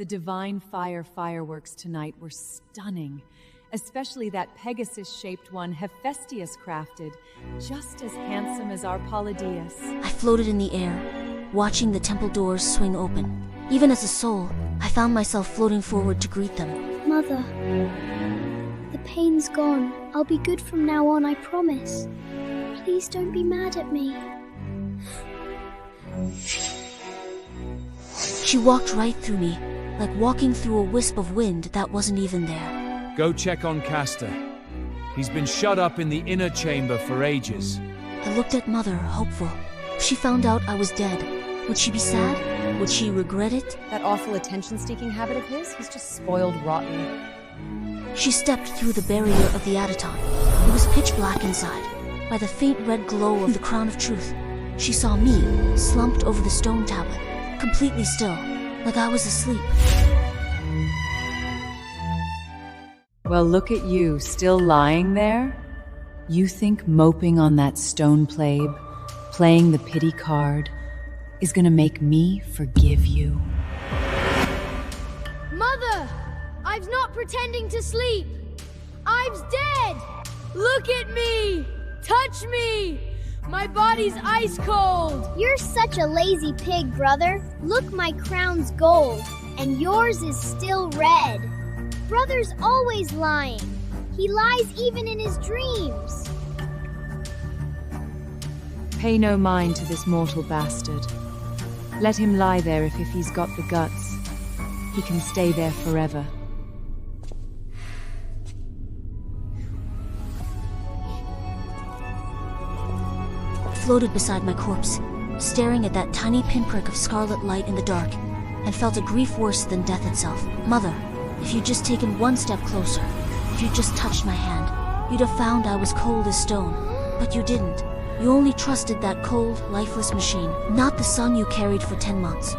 The divine fire fireworks tonight were stunning, especially that Pegasus-shaped one Hephaestus crafted, just as handsome as our Polydeus. I floated in the air, watching the temple doors swing open. Even as a soul, I found myself floating forward to greet them. Mother, the pain's gone. I'll be good from now on, I promise. Please don't be mad at me. She walked right through me, like walking through a wisp of wind that wasn't even there. Go check on Castor. He's been shut up in the inner chamber for ages. I looked at Mother, hopeful. If she found out I was dead, would she be sad? Would she regret it? That awful attention-seeking habit of his, he's just spoiled rotten. She stepped through the barrier of the Ataton. It was pitch black inside. By the faint red glow of the crown of truth, she saw me, slumped over the stone tablet, completely still, like I was asleep. Well, look at you, still lying there? You think moping on that stone plebe, playing the pity card, is gonna make me forgive you? Mother! I's not pretending to sleep! I's dead! Look at me! Touch me! My body's ice cold! You're such a lazy pig, brother. Look, my crown's gold, and yours is still red. Brother's always lying. He lies even in his dreams. Pay no mind to this mortal bastard. Let him lie there if he's got the guts. He can stay there forever. Floated beside my corpse, staring at that tiny pinprick of scarlet light in the dark, and felt a grief worse than death itself. Mother, if you'd just taken one step closer, if you'd just touched my hand, you'd have found I was cold as stone. But you didn't. You only trusted that cold, lifeless machine, not the son you carried for 10 months.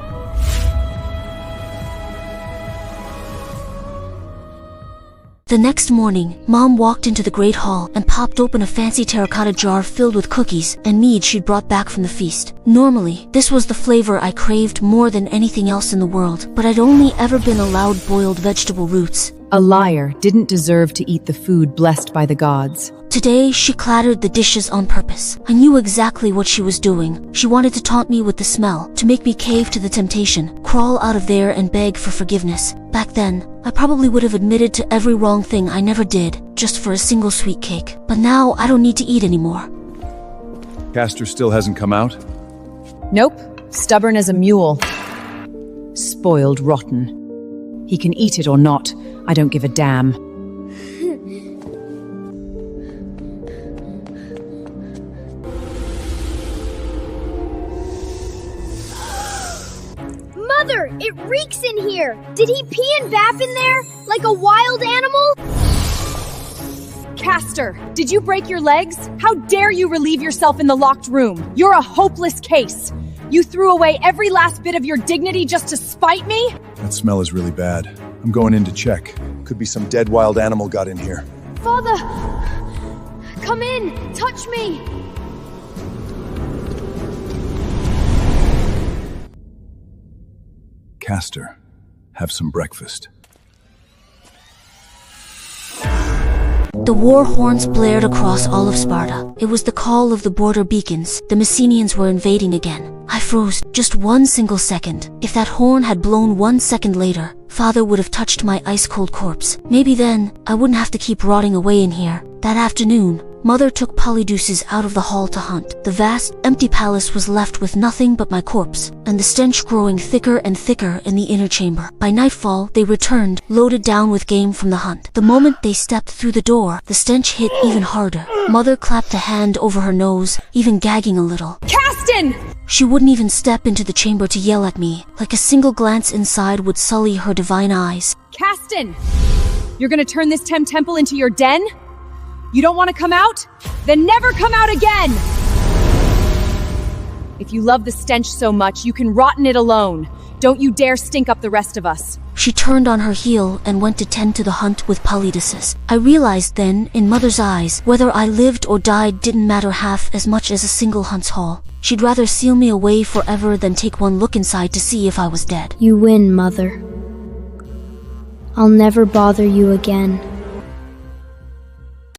The next morning, Mom walked into the great hall and popped open a fancy terracotta jar filled with cookies and mead she'd brought back from the feast. Normally, this was the flavor I craved more than anything else in the world, but I'd only ever been allowed boiled vegetable roots. A liar didn't deserve to eat the food blessed by the gods. Today, she clattered the dishes on purpose. I knew exactly what she was doing. She wanted to taunt me with the smell, to make me cave to the temptation, crawl out of there and beg for forgiveness. Back then, I probably would have admitted to every wrong thing I never did, just for a single sweet cake. But now, I don't need to eat anymore. Castor still hasn't come out? Nope. Stubborn as a mule. Spoiled rotten. He can eat it or not. I don't give a damn. Mother, it reeks in here! Did he pee and vap in there? Like a wild animal? Castor, did you break your legs? How dare you relieve yourself in the locked room? You're a hopeless case. You threw away every last bit of your dignity just to spite me? That smell is really bad. I'm going in to check. Could be some dead wild animal got in here. Father! Come in! Touch me! Castor, have some breakfast. The war horns blared across all of Sparta. It was the call of the border beacons. The Messenians were invading again. I froze just one single second. If that horn had blown 1 second later, Father would have touched my ice-cold corpse. Maybe then, I wouldn't have to keep rotting away in here. That afternoon, Mother took Polydeuces out of the hall to hunt. The vast, empty palace was left with nothing but my corpse, and the stench growing thicker and thicker in the inner chamber. By nightfall, they returned, loaded down with game from the hunt. The moment they stepped through the door, the stench hit even harder. Mother clapped a hand over her nose, even gagging a little. Caston! She wouldn't even step into the chamber to yell at me, like a single glance inside would sully her divine eyes. Caston! You're gonna turn this temple into your den? You don't want to come out? Then never come out again! If you love the stench so much, you can rot in it alone. Don't you dare stink up the rest of us. She turned on her heel and went to tend to the hunt with Polydeuces. I realized then, in Mother's eyes, whether I lived or died didn't matter half as much as a single hunt's haul. She'd rather seal me away forever than take one look inside to see if I was dead. You win, Mother. I'll never bother you again.